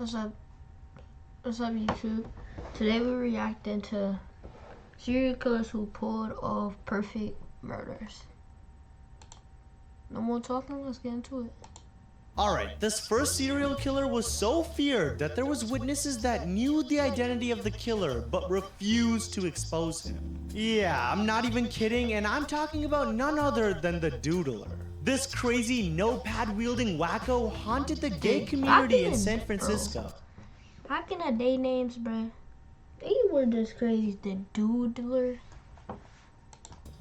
What's up? What's up, YouTube? Today we're reacting to serial killers who pulled off perfect murders. No more talking, let's get into it. Alright, this first serial killer was so feared that there was witnesses that knew the identity of the killer but refused to expose him. Yeah, I'm not even kidding, and I'm talking about none other than the Doodler. This crazy notepad-wielding wacko haunted the gay community in San Francisco. How can I day names, bro? They were just crazy. The Doodler.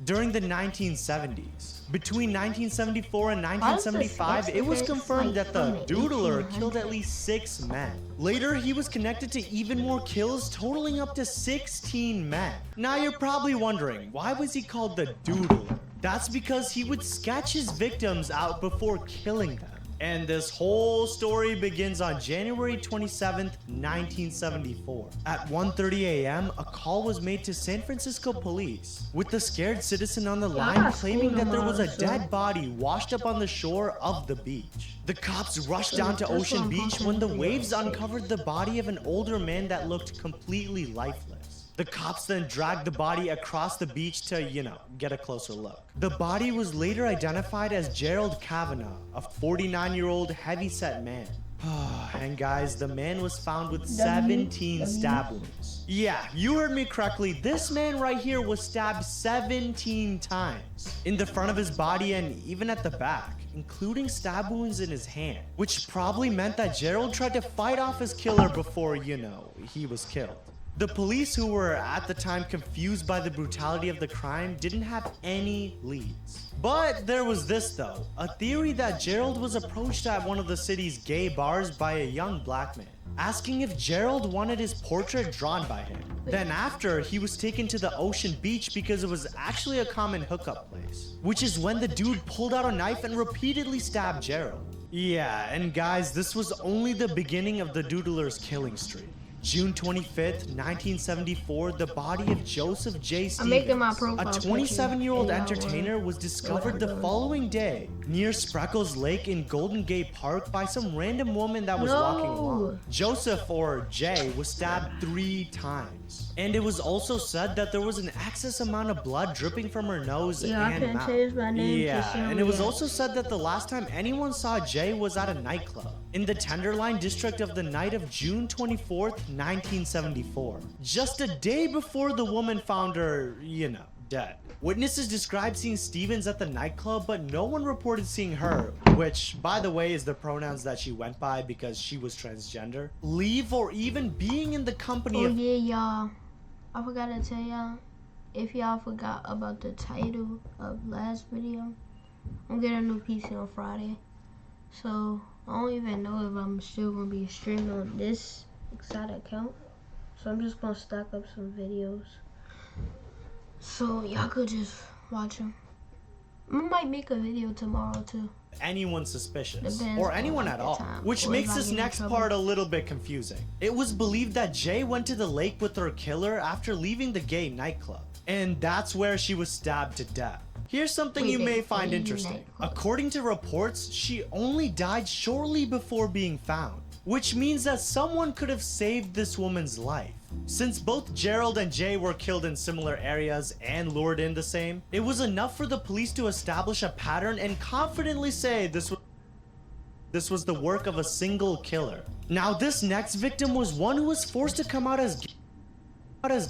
During the 1970s, between 1974 and 1975, it was confirmed that the Doodler killed at least 6 men. Later, he was connected to even more kills, totaling up to 16 men. Now you're probably wondering, why was he called the Doodler? That's because he would sketch his victims out before killing them. And this whole story begins on January 27th, 1974. At 1:30 a.m., a call was made to San Francisco police, with the scared citizen on the line claiming that there was a dead body washed up on the shore of the beach. The cops rushed down to Ocean Beach when the waves uncovered the body of an older man that looked completely lifeless. The cops then dragged the body across the beach to, get a closer look. The body was later identified as Gerald Kavanaugh, a 49-year-old heavyset man. And guys, the man was found with 17 stab wounds. Yeah, you heard me correctly. This man right here was stabbed 17 times. In the front of his body and even at the back, including stab wounds in his hand. Which probably meant that Gerald tried to fight off his killer before, he was killed. The police, who were at the time confused by the brutality of the crime, didn't have any leads. But there was this though, a theory that Gerald was approached at one of the city's gay bars by a young black man, asking if Gerald wanted his portrait drawn by him. Then after, he was taken to the Ocean Beach because it was actually a common hookup place, which is when the dude pulled out a knife and repeatedly stabbed Gerald. Yeah, and guys, this was only the beginning of the Doodler's killing streak. June 25th, 1974, the body of Joseph J. Stevens, a 27-year-old entertainer, was discovered the following day near Spreckles Lake in Golden Gate Park by some random woman that was walking along. Joseph, or Jay, was stabbed 3 times. And it was also said that there was an excess amount of blood dripping from her nose and mouth. And it was also said that the last time anyone saw Jay was at a nightclub in the Tenderloin district of the night of June 24th, 1974. Just a day before the woman found her, dead. Witnesses described seeing Stevens at the nightclub, but no one reported seeing her, which, by the way, is the pronouns that she went by because she was transgender, leave or even being in the company of— yeah, y'all. I forgot to tell y'all, if y'all forgot about the title of last video, I'm getting a new PC on Friday. So, I don't even know if I'm still going to be streaming on this exact account. So, I'm just going to stack up some videos, so y'all could just watch them. I might make a video tomorrow too. Anyone suspicious, or anyone at all, which makes this next part a little bit confusing. It was believed that Jay went to the lake with her killer after leaving the gay nightclub, and that's where she was stabbed to death. Here's something you may find interesting. According to reports, she only died shortly before being found, which means that someone could have saved this woman's life. Since both Gerald and Jay were killed in similar areas and lured in the same, it was enough for the police to establish a pattern and confidently say this was the work of a single killer. Now, this next victim was one who was forced to come out as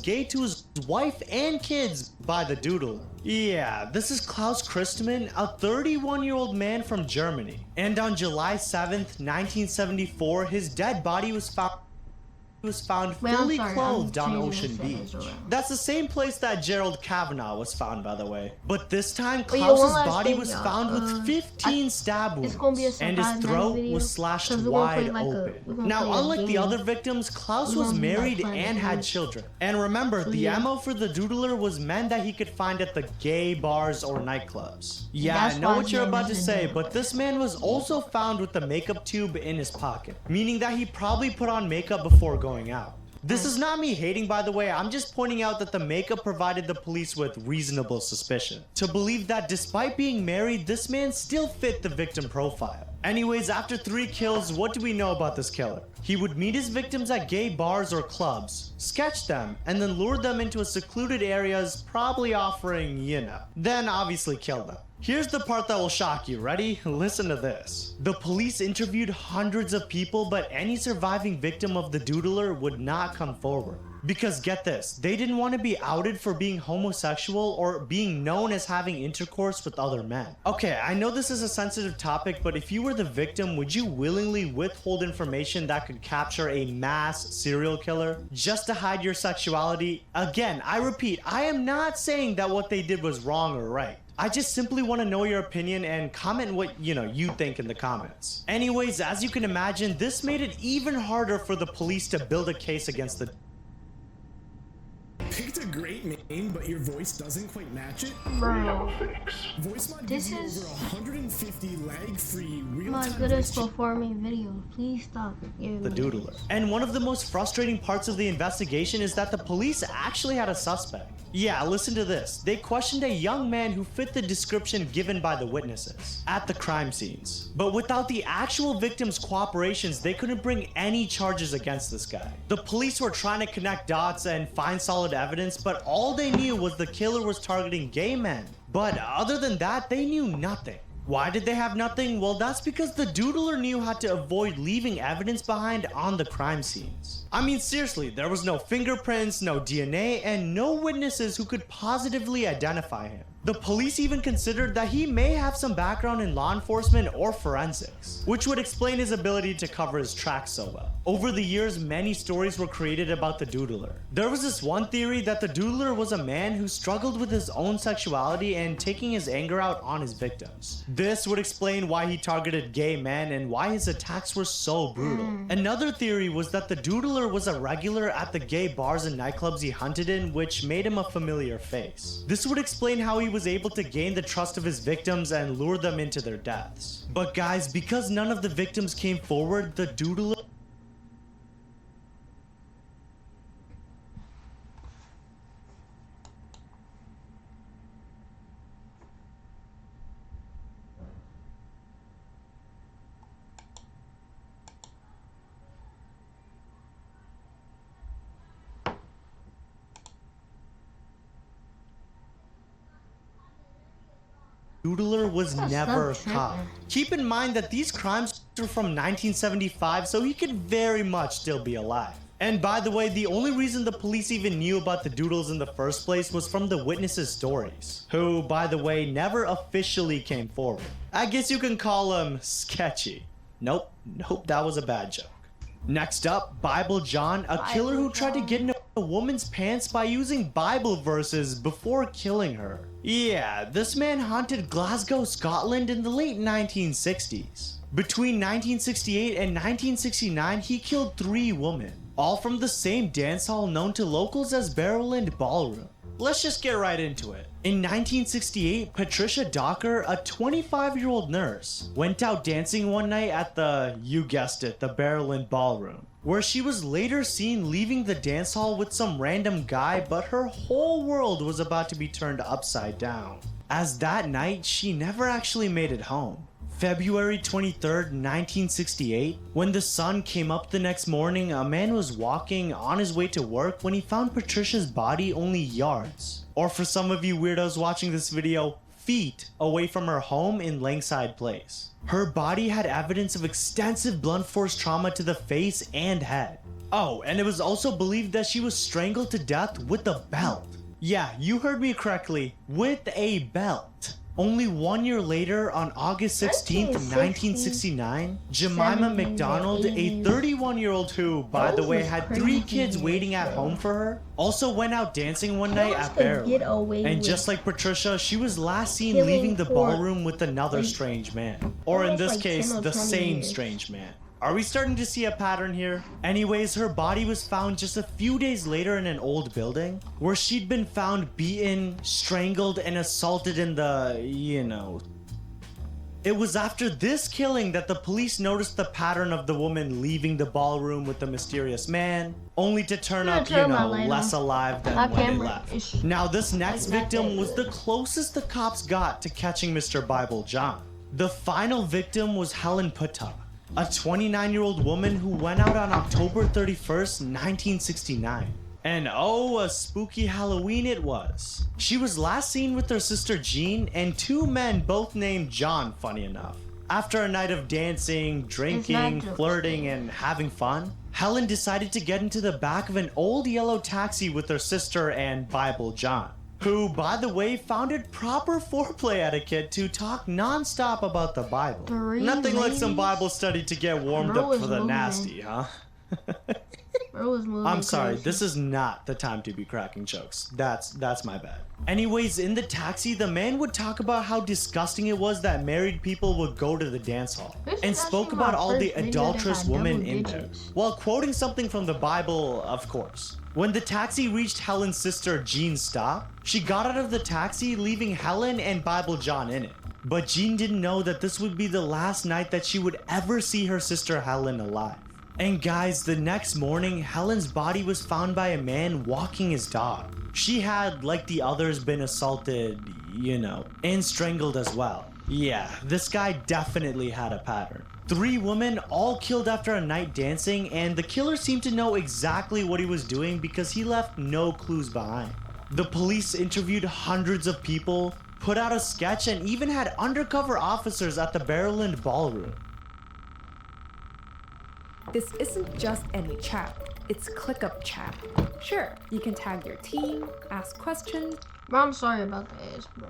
gay to his wife and kids by the Doodle. Yeah, this is Klaus Christmann, a 31-year-old man from Germany. And on July 7th, 1974, his dead body was found fully clothed on Ocean Beach. That's the same place that Gerald Kavanaugh was found, by the way. But this time, Klaus's body was found with 15 stab wounds, and his throat was slashed wide open. Now, unlike the other victims, Klaus was married and had children. And remember, the ammo for the Doodler was men that he could find at the gay bars or nightclubs. Yeah, I know what you're about to say, but this man was also found with the makeup tube in his pocket, meaning that he probably put on makeup before going out. This is not me hating, by the way. I'm just pointing out that the makeup provided the police with reasonable suspicion to believe that despite being married, this man still fit the victim profile. Anyways, after 3 kills, what do we know about this killer? He would meet his victims at gay bars or clubs, sketch them, and then lure them into a secluded areas, probably offering, then obviously kill them. Here's the part that will shock you. Ready? Listen to this. The police interviewed hundreds of people, but any surviving victim of the doodler would not come forward. Because get this, they didn't want to be outed for being homosexual or being known as having intercourse with other men. Okay, I know this is a sensitive topic, but if you were the victim, would you willingly withhold information that could capture a mass serial killer just to hide your sexuality? Again, I repeat, I am not saying that what they did was wrong or right. I just simply want to know your opinion and comment what, you think in the comments. Anyways, as you can imagine, this made it even harder for the police to build a case against the Picked a great name, but your voice doesn't quite match it. Bro, VoiceMod this gives you is over 150 lag-free my real-time goodest voice performing video. Please stop giving the me doodler. And one of the most frustrating parts of the investigation is that the police actually had a suspect. Yeah, listen to this. They questioned a young man who fit the description given by the witnesses at the crime scenes. But without the actual victim's cooperations, they couldn't bring any charges against this guy. The police were trying to connect dots and find solid evidence, but all they knew was the killer was targeting gay men. But other than that, they knew nothing. Why did they have nothing? Well, that's because the doodler knew how to avoid leaving evidence behind on the crime scenes. I mean, seriously, there was no fingerprints, no DNA, and no witnesses who could positively identify him. The police even considered that he may have some background in law enforcement or forensics, which would explain his ability to cover his tracks so well. Over the years, many stories were created about the doodler. There was this one theory that the doodler was a man who struggled with his own sexuality and taking his anger out on his victims. This would explain why he targeted gay men and why his attacks were so brutal. Another theory was that the doodler was a regular at the gay bars and nightclubs he hunted in, which made him a familiar face. This would explain how he was able to gain the trust of his victims and lure them into their deaths. But guys, because none of the victims came forward, the doodler was never caught. Keep in mind that these crimes were from 1975, so he could very much still be alive. And by the way, the only reason the police even knew about the doodles in the first place was from the witnesses' stories, who, by the way, never officially came forward. I guess you can call them sketchy. Nope, that was a bad joke. Next up, Bible John, a killer who tried to get into a woman's pants by using Bible verses before killing her. Yeah, this man haunted Glasgow, Scotland in the late 1960s. Between 1968 and 1969, he killed 3 women, all from the same dance hall known to locals as Barrowland Ballroom. Let's just get right into it. In 1968, Patricia Docker, a 25-year-old nurse, went out dancing one night at the, you guessed it, the Barrowland Ballroom, where she was later seen leaving the dance hall with some random guy, but her whole world was about to be turned upside down, as that night she never actually made it home. February 23rd, 1968, when the sun came up the next morning, a man was walking on his way to work when he found Patricia's body only yards, or for some of you weirdos watching this video, feet away from her home in Langside Place. Her body had evidence of extensive blunt force trauma to the face and head. Oh, and it was also believed that she was strangled to death with a belt. Yeah, you heard me correctly, with a belt. Only 1 year later, on August 16th, 1969, Jemima McDonald, a 31-year-old who, by the way, had 3 kids waiting at home for her, also went out dancing one night at Barrowland. And just like Patricia, she was last seen leaving the ballroom with another strange man. Or in this case, the same strange man. Are we starting to see a pattern here? Anyways, her body was found just a few days later in an old building, where she'd been found beaten, strangled, and assaulted in the, It was after this killing that the police noticed the pattern of the woman leaving the ballroom with the mysterious man, only to turn up, less alive than when they left. Now, this next victim was the closest the cops got to catching Mr. Bible John. The final victim was Helen Putta, a 29-year-old woman who went out on October 31st, 1969. And oh, a spooky Halloween it was. She was last seen with her sister Jean and two men both named John, funny enough. After a night of dancing, drinking, flirting, and having fun, Helen decided to get into the back of an old yellow taxi with her sister and Bible John, who, by the way, found it proper foreplay etiquette to talk non-stop about the Bible. Nothing like some Bible study to get warmed up for the nasty, huh? I'm sorry, this is not the time to be cracking jokes. That's my bad. Anyways, in the taxi, the man would talk about how disgusting it was that married people would go to the dance hall, and spoke about all the adulterous women in there, while quoting something from the Bible, of course. When the taxi reached Helen's sister Jean's stop, she got out of the taxi, leaving Helen and Bible John in it. But Jean didn't know that this would be the last night that she would ever see her sister Helen alive. And guys, the next morning, Helen's body was found by a man walking his dog. She had, like the others, been assaulted, you know, and strangled as well. Yeah, this guy definitely had a pattern. 3 women all killed after a night dancing, and the killer seemed to know exactly what he was doing because he left no clues behind. The police interviewed hundreds of people, put out a sketch, and even had undercover officers at the Barrowland Ballroom. This isn't just any chat, it's ClickUp chat. Sure, you can tag your team, ask questions. Bro, I'm sorry about the ass, bro.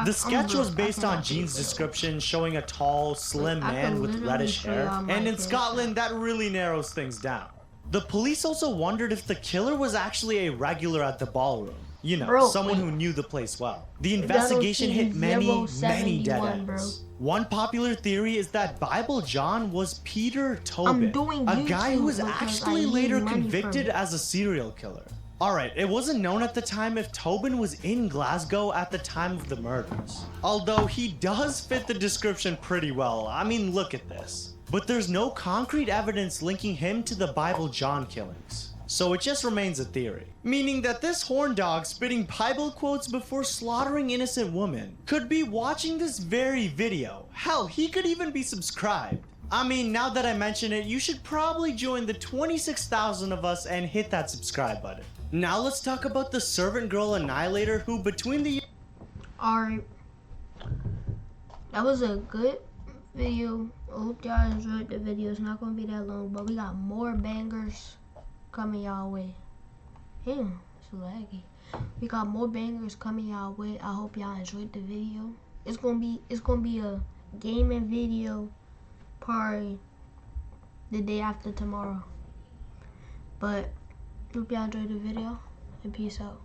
The sketch was based on Jean's description, showing a tall, slim man with reddish hair, and in Scotland that really narrows things down. The police also wondered if the killer was actually a regular at the ballroom. You know, someone who knew the place well. The investigation hit many dead ends. One popular theory is that Bible John was Peter Tobin, a guy who was actually later convicted as a serial killer. Alright, it wasn't known at the time if Tobin was in Glasgow at the time of the murders. Although he does fit the description pretty well. I mean, look at this. But there's no concrete evidence linking him to the Bible John killings. So it just remains a theory. Meaning that this horn dog spitting Bible quotes before slaughtering innocent women could be watching this very video. Hell, he could even be subscribed. I mean, now that I mention it, you should probably join the 26,000 of us and hit that subscribe button. Now let's talk about the servant girl annihilator who between the... Alright. That was a good video. I hope y'all enjoyed the video. It's not going to be that long, but we got more bangers coming y'all way. Damn, it's laggy. We got more bangers coming y'all way. I hope y'all enjoyed the video. It's gonna be a gaming video probably the day after tomorrow. But hope y'all enjoyed the video and peace out.